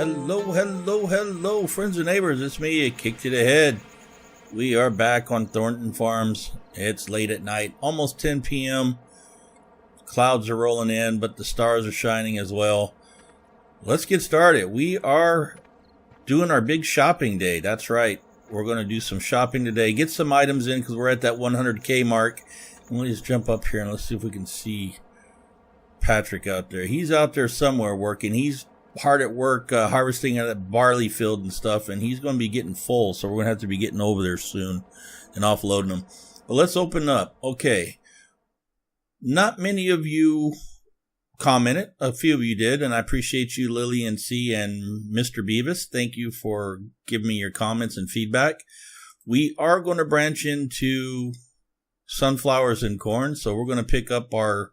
Hello, friends and neighbors. It's me, a kick to the head. We are back on Thornton Farms. It's late at night, almost 10 p.m. Clouds are rolling in, but the stars are shining as well. Let's get started. We are doing our big shopping day. That's right. We're going to do some shopping today. Get some items in because we're at that 100K mark. And we'll just jump up here and let's see if we can see Patrick out there. He's out there somewhere working. He's hard at work harvesting at a barley field and stuff, and he's going to be getting full, so we're going to have to be getting over there soon and offloading them. But let's open up. Okay. Not many of you commented. A few of you did, and I appreciate you, Lillian C. and Mr. Beavis. Thank you for giving me your comments and feedback. We are going to branch into sunflowers and corn, so we're going to pick up our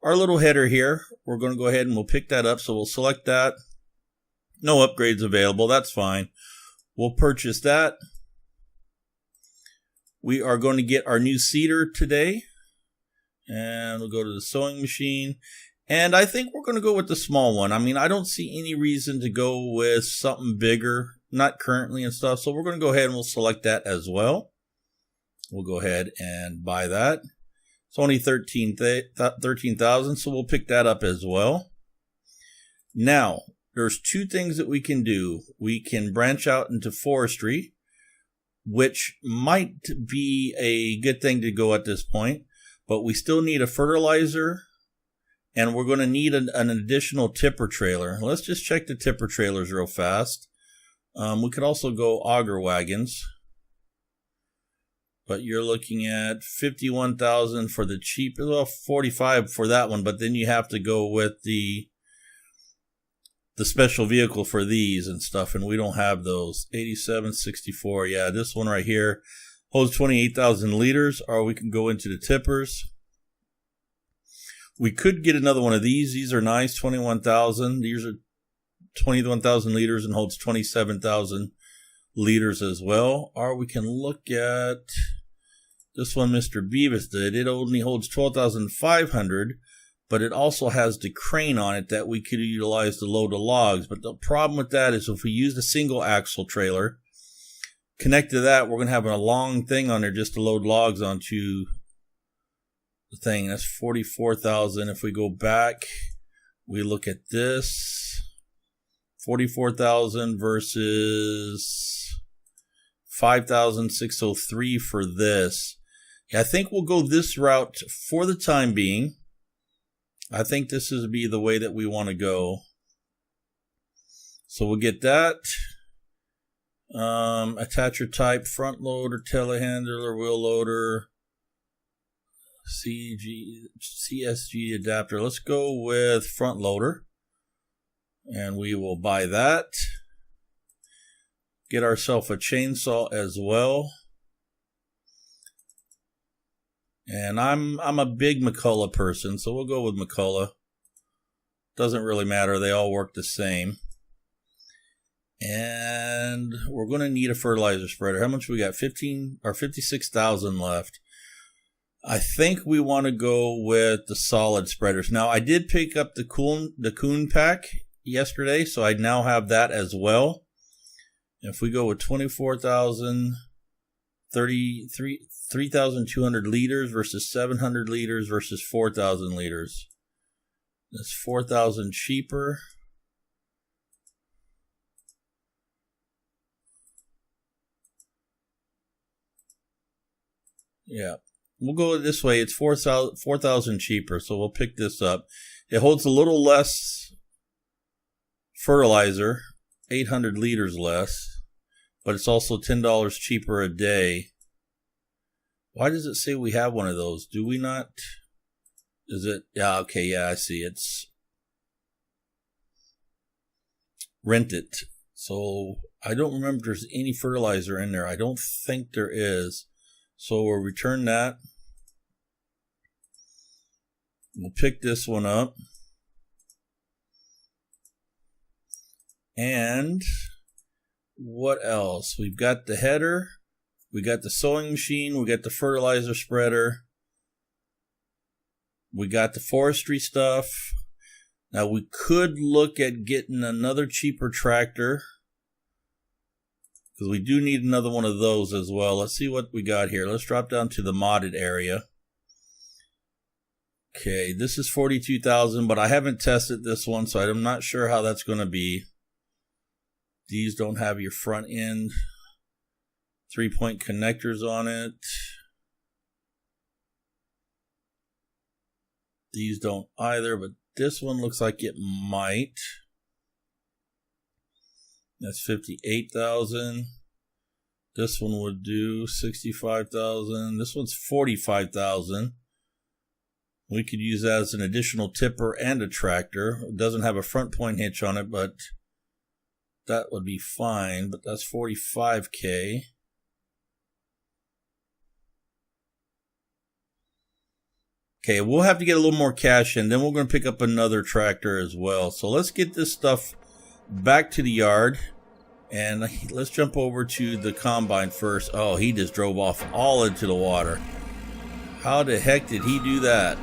little header here. We're going to go ahead and we'll pick that up, so we'll select that. No upgrades available. That's fine. We'll purchase that. We are going to get our new seeder today. And we'll go to the sewing machine. And I think we're going to go with the small one. I mean, I don't see any reason to go with something bigger. Not currently and stuff. So we're going to go ahead and we'll select that as well. We'll go ahead and buy that. It's only 13,000. So we'll pick that up as well. Now, there's two things that we can do. We can branch out into forestry, which might be a good thing to go at this point, but we still need a fertilizer, and we're going to need an additional tipper trailer. Let's just check the tipper trailers real fast. We could also go auger wagons, but you're looking at 51,000 for the cheap, well, 45 for that one, but then you have to go with the special vehicle for these and stuff, and we don't have those. 8764. Yeah, this one right here holds 28,000 liters, or we can go into the tippers. We could get another one of these. These are nice, 21,000. These are 21,000 liters and holds 27,000 liters as well. Or we can look at this one Mr. Beavis did. It only holds 12,500. But it also has the crane on it that we could utilize to load the logs. But the problem with that is if we use a single axle trailer, connect to that, we're going to have a long thing on there just to load logs onto the thing. That's 44,000. If we go back, we look at this, 44,000 versus 5,603 for this. Yeah, I think we'll go this route for the time being. I think this is be the way that we want to go. So we'll get that. Attacher type, front loader, telehandler, wheel loader, CSG adapter. Let's go with front loader. And we will buy that. Get ourselves a chainsaw as well. And I'm a big McCullough person, so we'll go with McCullough. Doesn't really matter. They all work the same. And we're going to need a fertilizer spreader. How much we got? 15 or 56,000 left. I think we want to go with the solid spreaders. Now, I did pick up the Coon pack yesterday, so I now have that as well. If we go with 24,000, 3,200 liters versus 700 liters versus 4,000 liters. That's 4,000 cheaper. Yeah, we'll go this way. It's 4,000 cheaper, so we'll pick this up. It holds a little less fertilizer, 800 liters less, but it's also $10 cheaper a day. Why does it say we have one of those? Do we not? Is it? Yeah, okay, yeah, I see. It's rent it. So I don't remember if there's any fertilizer in there. I don't think there is. So we'll return that. We'll pick this one up. And what else? We've got the header. We got the sewing machine. We got the fertilizer spreader. We got the forestry stuff. Now we could look at getting another cheaper tractor, because we do need another one of those as well. Let's see what we got here. Let's drop down to the modded area. Okay, this is 42,000, but I haven't tested this one, so I'm not sure how that's going to be. These don't have your front end 3-point connectors on it. These don't either, but this one looks like it might. That's 58,000. This one would do 65,000. This one's 45,000. We could use that as an additional tipper and a tractor. It doesn't have a front point hitch on it, but that would be fine. But that's 45K. Okay, we'll have to get a little more cash in. Then we're going to pick up another tractor as well. So let's get this stuff back to the yard. And let's jump over to the combine first. Oh, he just drove off all into the water. How the heck did he do that?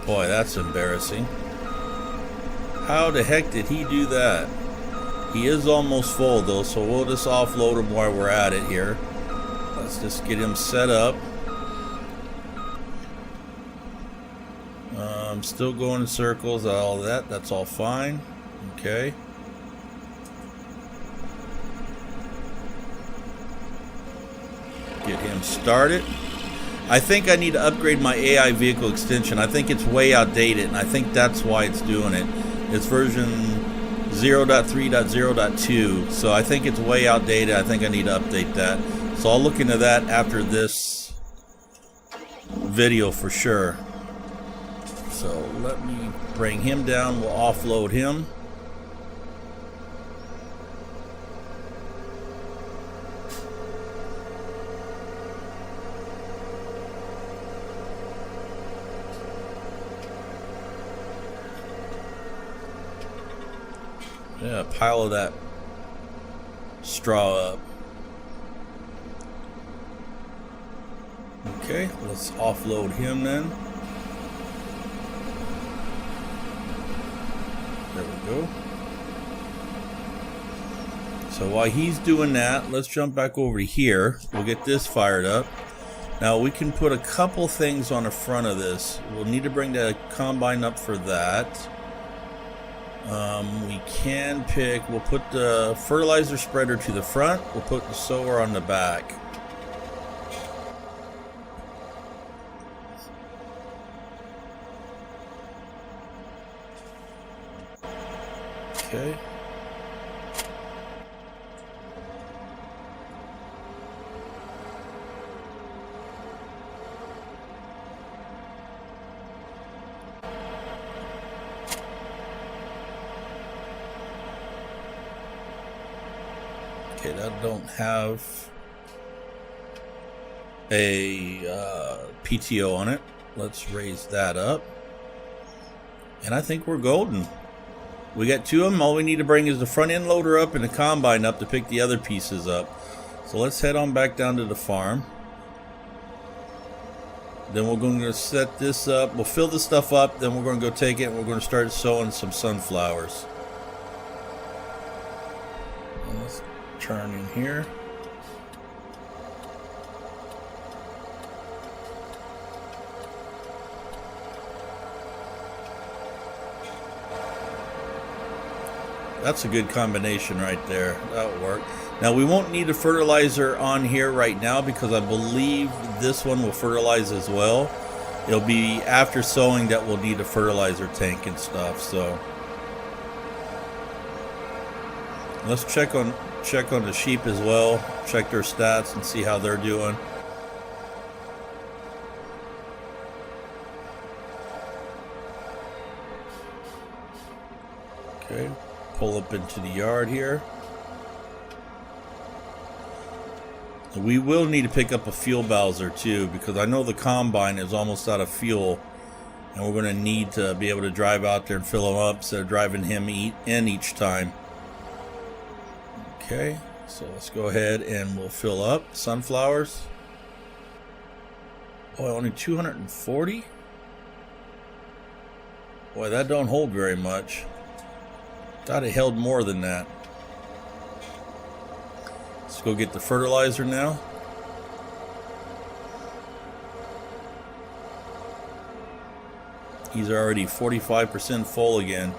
Boy, that's embarrassing. How the heck did he do that? He is almost full though, so we'll just offload him while we're at it here. Let's just get him set up. I'm still going in circles, all that. That's all fine. Okay. Get him started. I think I need to upgrade my AI vehicle extension. I think it's way outdated, and I think that's why it's doing it. It's version 0.3.0.2, so I think it's way outdated. I think I need to update that. So I'll look into that after this video for sure. So let me bring him down. We'll offload him. Yeah, pile of that straw up. Okay, let's offload him then. There we go. So while he's doing that, let's jump back over here. We'll get this fired up. Now we can put a couple things on the front of this. We'll need to bring the combine up for that. We can pick, we'll put the fertilizer spreader to the front. We'll put the sower on the back. Okay. Okay, that don't have a PTO on it. Let's raise that up. And I think we're golden. We got two of them. All we need to bring is the front end loader up and the combine up to pick the other pieces up. So let's head on back down to the farm. Then we're going to set this up. We'll fill this stuff up. Then we're going to go take it and we're going to start sowing some sunflowers. Let's turn in here. That's a good combination right there. That'll work. Now we won't need a fertilizer on here right now because I believe this one will fertilize as well. It'll be after sowing that we'll need a fertilizer tank and stuff. So let's check on the sheep as well. Check their stats and see how they're doing. Okay. Pull up into the yard here. We will need to pick up a fuel bowser too, because I know the combine is almost out of fuel and we're going to need to be able to drive out there and fill him up instead of driving him in each time. Okay, so let's go ahead and we'll fill up sunflowers. Oh, only 240? Boy, that don't hold very much. Thought it held more than that. Let's go get the fertilizer now. He's already 45% full again.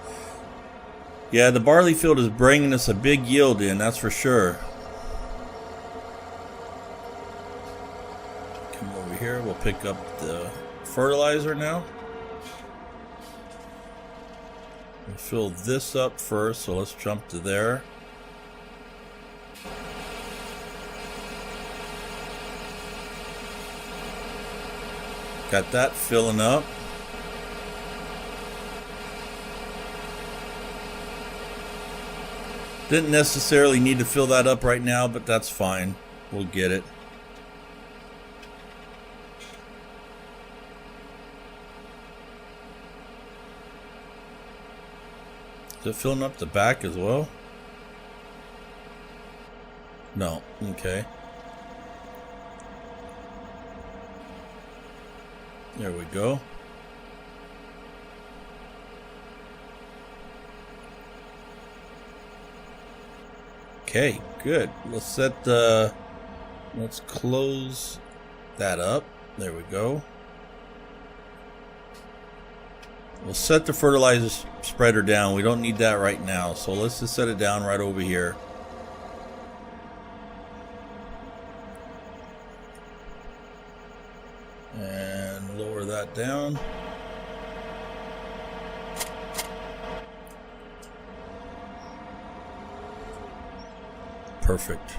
Yeah, the barley field is bringing us a big yield in, that's for sure. Come over here, we'll pick up the fertilizer now. We'll fill this up first, so let's jump to there. Got that filling up. Didn't necessarily need to fill that up right now, but that's fine. We'll get it. Is it filling up the back as well? No. Okay. There we go. Okay, good. Let's close that up. There we go. We'll set the fertilizer spreader down. We don't need that right now, so let's just set it down right over here. And lower that down. Perfect.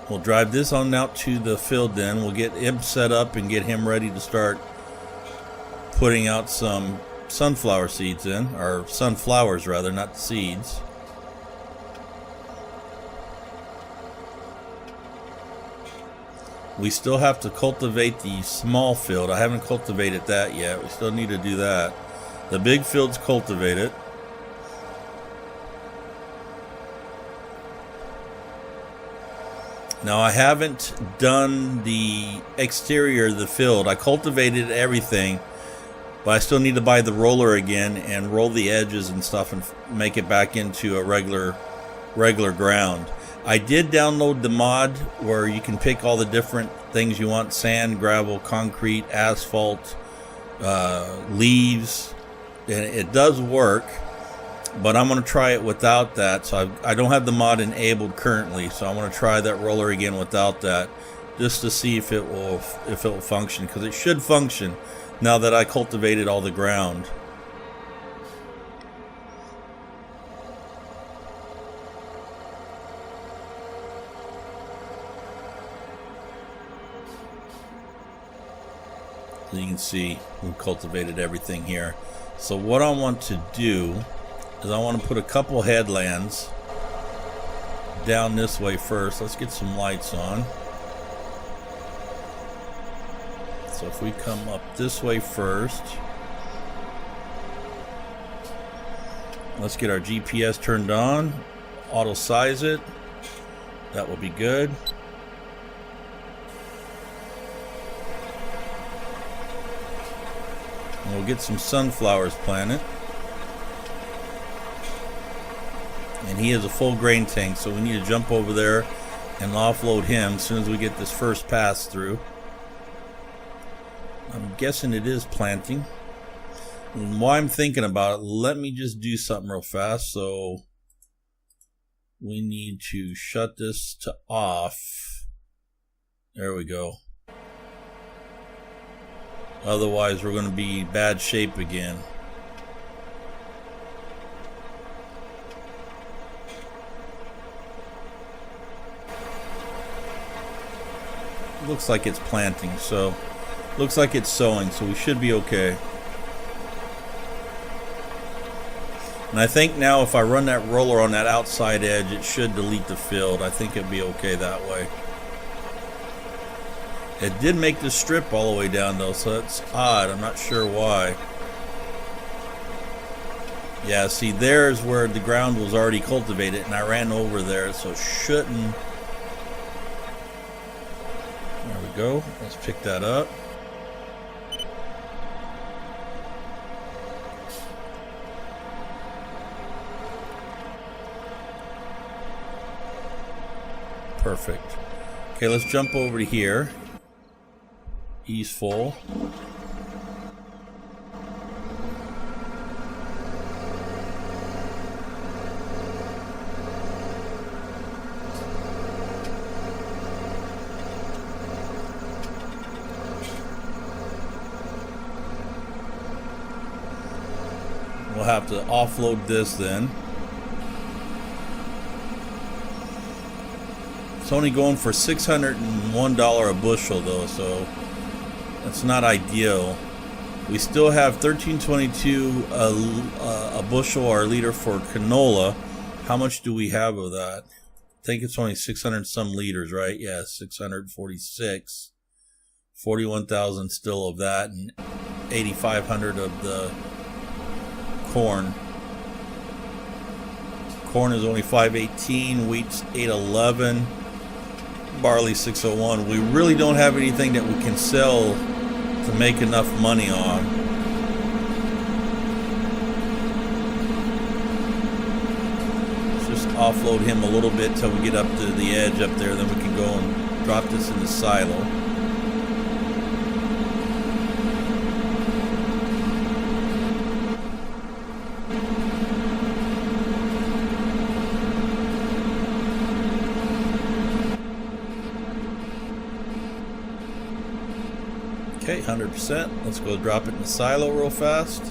We'll drive this on out to the field then. We'll get him set up and get him ready to start putting out some sunflower seeds in, or sunflowers rather, not seeds. We still have to cultivate the small field. I haven't cultivated that yet. We still need to do that. The big field's cultivated. Now I haven't done the exterior of the field. I cultivated everything, but I still need to buy the roller again and roll the edges and stuff and make it back into a regular ground. I did download the mod where you can pick all the different things you want: sand, gravel, concrete, asphalt, leaves, and it does work. But I'm going to try it without that. So I don't have the mod enabled currently. So I'm going to try that roller again without that, just to see if it will function, because it should function now that I cultivated all the ground. So you can see we cultivated everything here. So what I want to do is I want to put a couple headlands down this way first. Let's get some lights on. So if we come up this way first, let's get our GPS turned on, auto size it. That will be good. And we'll get some sunflowers planted. And he has a full grain tank, so we need to jump over there and offload him as soon as we get this first pass through. I'm guessing it is planting. And while I'm thinking about it, let me just do something real fast. So we need to shut this to off. There we go. Otherwise, we're going to be bad shape again. Looks like it's planting, so looks like it's sowing, so we should be okay. And I think now if I run that roller on that outside edge, it should delete the field. I think it'd be okay that way. It did make the strip all the way down though, so that's odd. I'm not sure why. Yeah, see, there's where the ground was already cultivated, and I ran over there, so it shouldn't. There we go. Let's pick that up. Perfect. Okay, let's jump over to here. E's full. We'll have to offload this then. It's only going for $601 a bushel though, so that's not ideal. We still have $13.22 a bushel or a liter for canola. How much do we have of that? I think it's only 600 some liters, right? Yeah, 646. 41,000 still of that, and 8,500 of the corn. Corn is only 518, wheat's 811, barley 601. We really don't have anything that we can sell to make enough money on. Let's just offload him a little bit till we get up to the edge up there, then we can go and drop this in the silo. Okay, 100%. Let's go drop it in the silo real fast.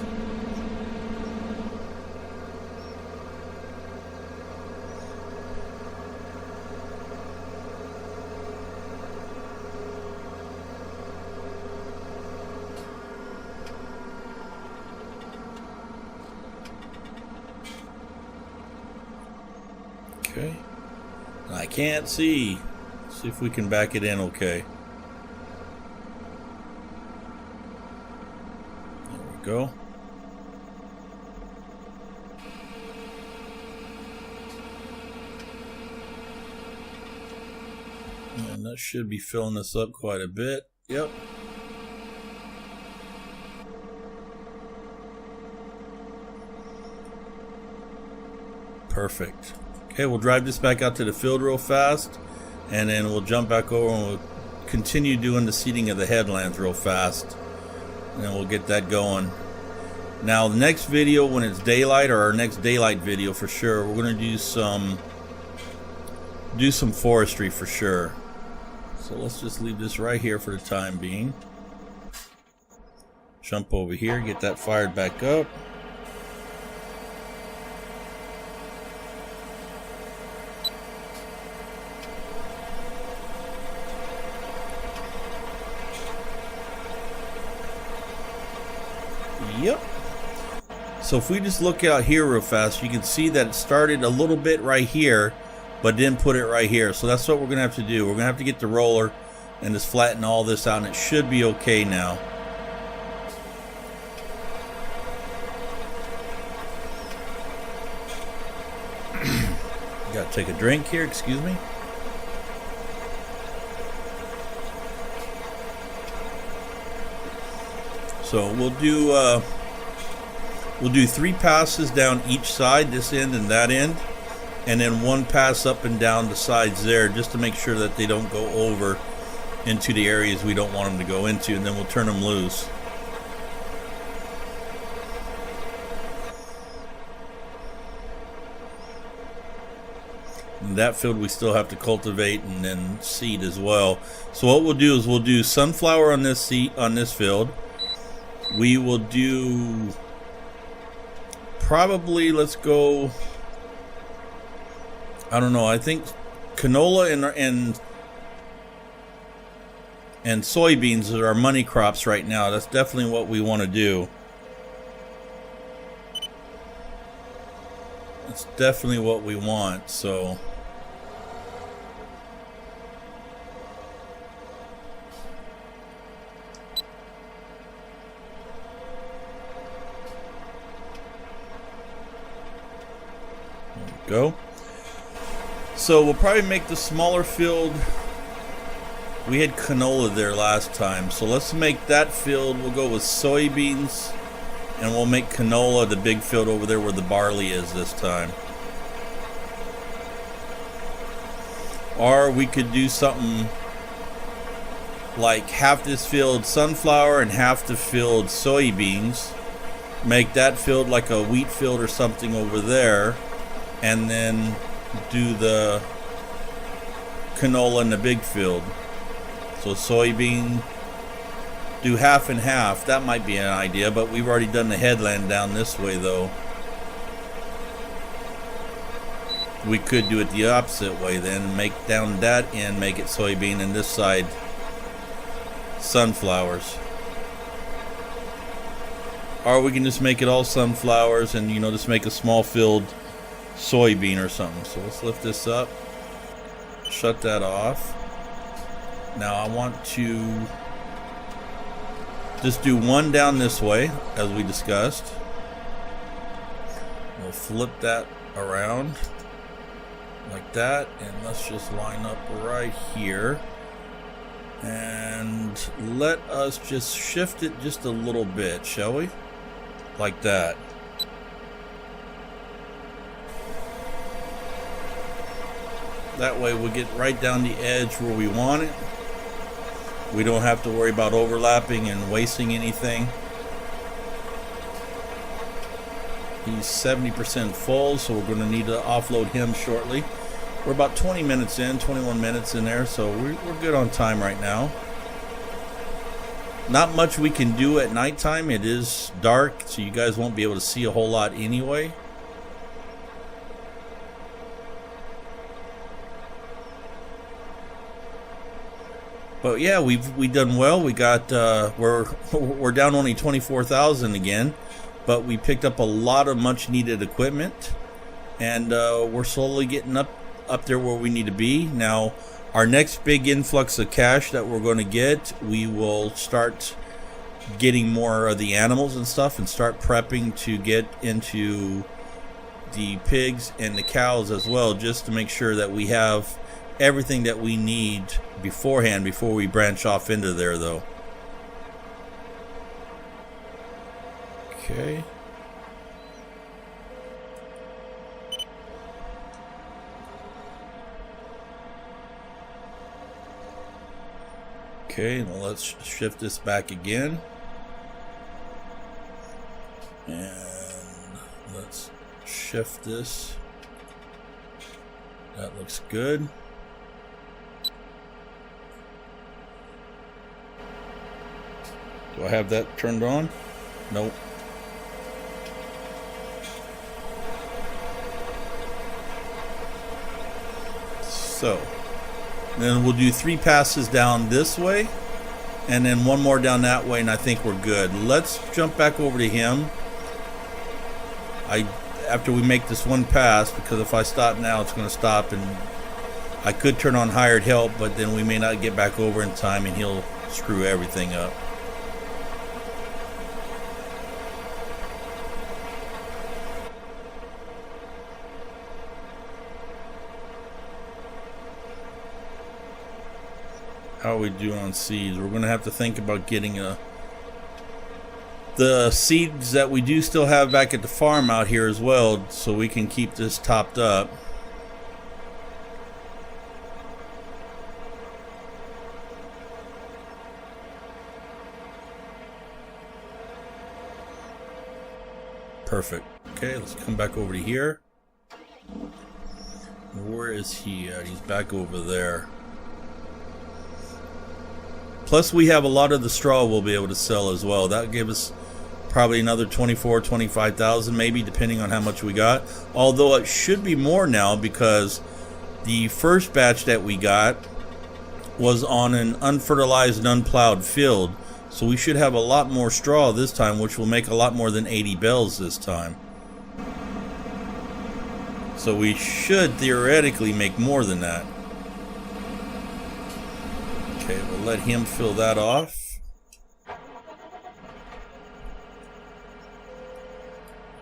Okay. I can't see. Let's see if we can back it in okay. Go. And that should be filling this up quite a bit. Yep. Perfect. Okay, we'll drive this back out to the field real fast, and then we'll jump back over and we'll continue doing the seeding of the headlands real fast. And then we'll get that going. Now the next video when it's daylight, or our next daylight video for sure, we're going to do some forestry for sure. So let's just leave this right here for the time being. Jump over here, get that fired back up. Yep. So if we just look out here real fast, you can see that it started a little bit right here, but didn't put it right here. So that's what we're going to have to do. We're going to have to get the roller and just flatten all this out, and it should be okay now. Got to take a drink here, excuse me. So we'll do 3 passes down each side, this end and that end, and then 1 pass up and down the sides there, just to make sure that they don't go over into the areas we don't want them to go into, and then we'll turn them loose. And that field we still have to cultivate and then seed as well. So what we'll do is we'll do sunflower on this field. We will do probably, let's go, I don't know, I think canola and soybeans are our money crops right now. That's definitely what we want to do. That's definitely what we want, so go. So we'll probably make the smaller field. We had canola there last time, so let's make that field. We'll go with soybeans, and we'll make canola the big field over there where the barley is this time. Or we could do something like half this field sunflower and half the field soybeans. Make that field like a wheat field or something over there, and then do the canola in the big field. So soybean, do half and half. That might be an idea, but we've already done the headland down this way though. We could do it the opposite way then, make down that end, make it soybean, and this side sunflowers. Or we can just make it all sunflowers and, you know, just make a small field soybean or something. So let's lift this up, shut that off. Now I want to just do one down this way as we discussed. We'll flip that around like that, and let's just line up right here, and let us just shift it just a little bit, shall we? Like that. That way we'll get right down the edge where we want it. We don't have to worry about overlapping and wasting anything. He's 70% full, so we're going to need to offload him shortly. We're about 20 minutes in, 21 minutes in there, so we're good on time right now. Not much we can do at nighttime. It is dark, so you guys won't be able to see a whole lot anyway. But yeah, we've done well. We got we're down only 24,000 again. But we picked up a lot of much needed equipment, and we're slowly getting up there where we need to be. Now, our next big influx of cash that we're going to get, we will start getting more of the animals and stuff, and start prepping to get into the pigs and the cows as well, just to make sure that we have everything that we need beforehand before we branch off into there though. Okay. Okay, well, let's shift this back again. And let's shift this. That looks good. Do I have that turned on? Nope. So then we'll do 3 passes down this way and then 1 more down that way, and I think we're good. Let's jump back over to him after we make this 1 pass, because if I stop now it's going to stop, and I could turn on hired help, but then we may not get back over in time and he'll screw everything up. How are we doing on seeds? We're going to have to think about getting the seeds that we do still have back at the farm out here as well, so we can keep this topped up. Perfect. Okay, let's come back over to here. Where is he at? He's back over there. Plus we have a lot of the straw we'll be able to sell as well. That'll give us probably another 24,000, 25,000 maybe, depending on how much we got. Although it should be more now, because the first batch that we got was on an unfertilized and unplowed field. So we should have a lot more straw this time, which will make a lot more than 80 bales this time. So we should theoretically make more than that. Okay, we'll let him fill that off.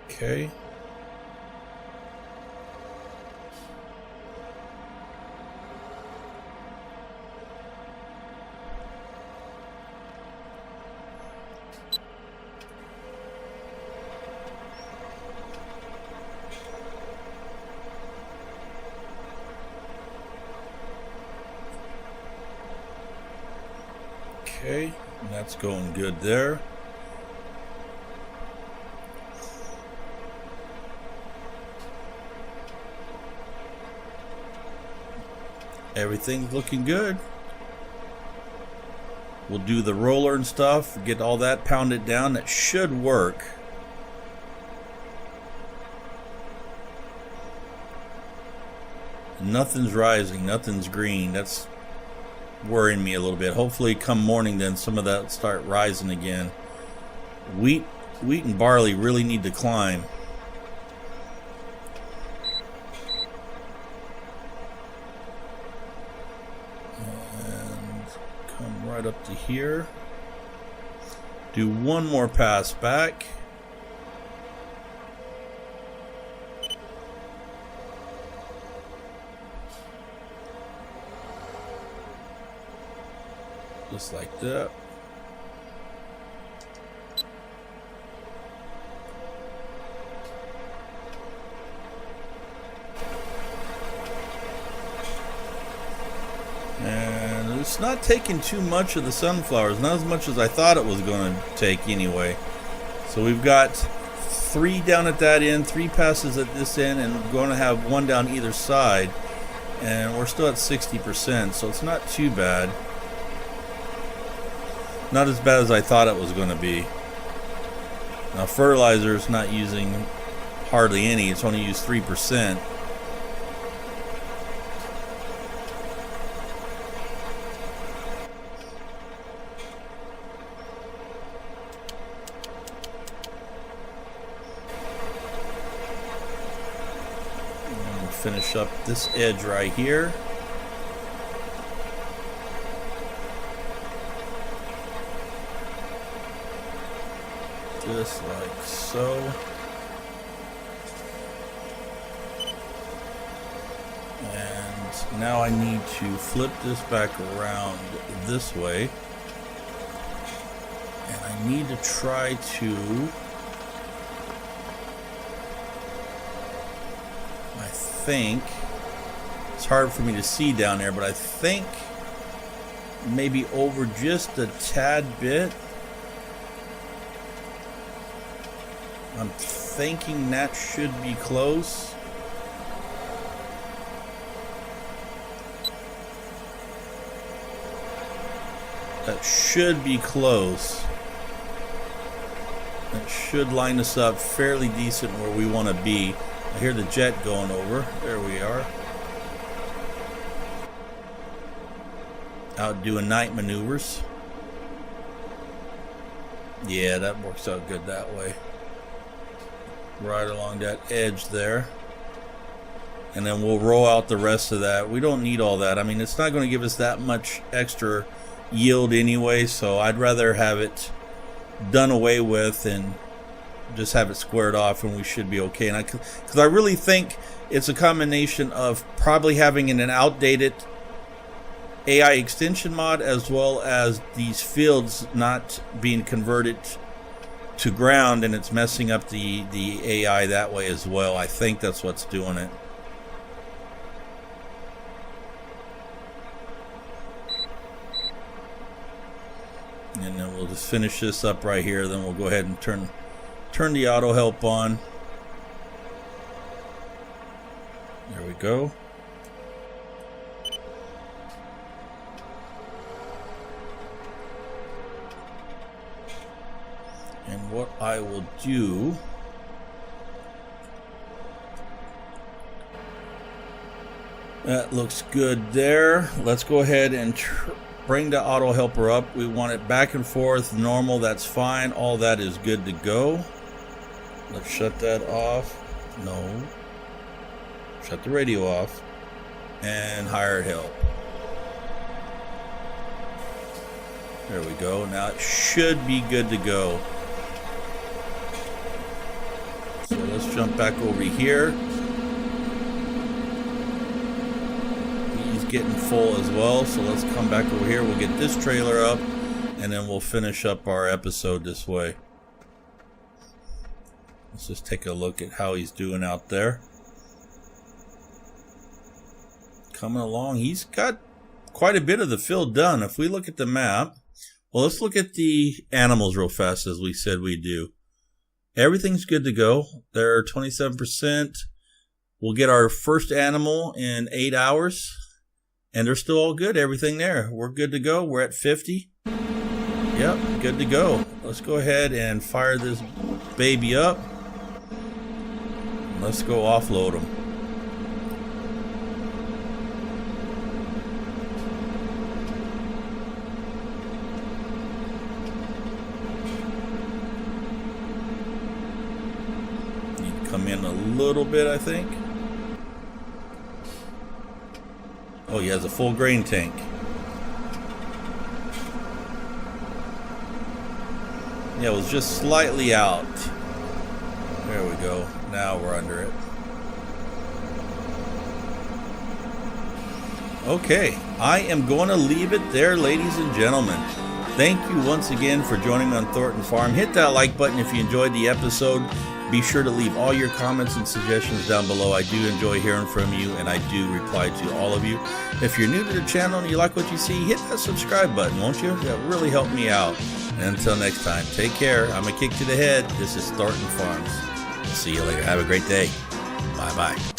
Okay. Okay, that's going good there. Everything's looking good. We'll do the roller and stuff, get all that pounded down. That should work. Nothing's rising, nothing's green. That's worrying me a little bit. Hopefully come morning then some of that start rising again. Wheat and barley really need to climb. And come right up to here. Do one more pass back. Just like that. And it's not taking too much of the sunflowers, not as much as I thought it was going to take anyway. So we've got 3 down at that end, 3 passes at this end, and we're going to have 1 down either side. And we're still at 60%, so it's not too bad. Not as bad as I thought it was going to be. Now fertilizer is not using hardly any. It's only used 3%. And we'll finish up this edge right here. Just like so. And now I need to flip this back around this way. And I need to try to... I think... It's hard for me to see down there, but I think maybe over just a tad bit. I'm thinking that should be close. That should be close. That should line us up fairly decent where we want to be. I hear the jet going over. There we are. Out doing night maneuvers. Yeah, that works out good that way. Right along that edge there, and then we'll roll out the rest of that. We don't need all that. I mean, it's not going to give us that much extra yield anyway, so I'd rather have it done away with and just have it squared off, and we should be okay. And because I really think it's a combination of probably having an outdated AI extension mod, as well as these fields not being converted to ground, and it's messing up the AI that way as well. I think that's what's doing it. And then we'll just finish this up right here. Then we'll go ahead and turn the auto help on. There we go. And what I will do, that looks good there. Let's go ahead and bring the auto helper up. We want it back and forth, normal, that's fine. All that is good to go. Let's shut that off. No. Shut the radio off. And hired help. There we go. Now it should be good to go. So let's jump back over here. He's getting full as well, so let's come back over here. We'll get this trailer up, and then we'll finish up our episode this way. Let's just take a look at how he's doing out there. Coming along. He's got quite a bit of the field done. If we look at the map, Well, let's look at the animals real fast, as we said we do. Everything's good to go. They're 27%. We'll get our first animal in 8 hours, and they're still all good. Everything there. We're good to go. We're at 50. Yep, good to go. Let's go ahead and fire this baby up. Let's go offload them. Need to come in a little bit, I think. Oh, he has a full grain tank. Yeah, it was just slightly out. There we go. Now we're under it. Okay, I am going to leave it there, ladies and gentlemen. Thank you once again for joining me on Thornton Farm. Hit that like button if you enjoyed the episode. Be sure to leave all your comments and suggestions down below. I do enjoy hearing from you, and I do reply to all of you. If you're new to the channel and you like what you see, hit that subscribe button, won't you? That really helped me out. And until next time, take care. I'm a kick to the head. This is Thornton Farms. We'll see you later. Have a great day. Bye-bye.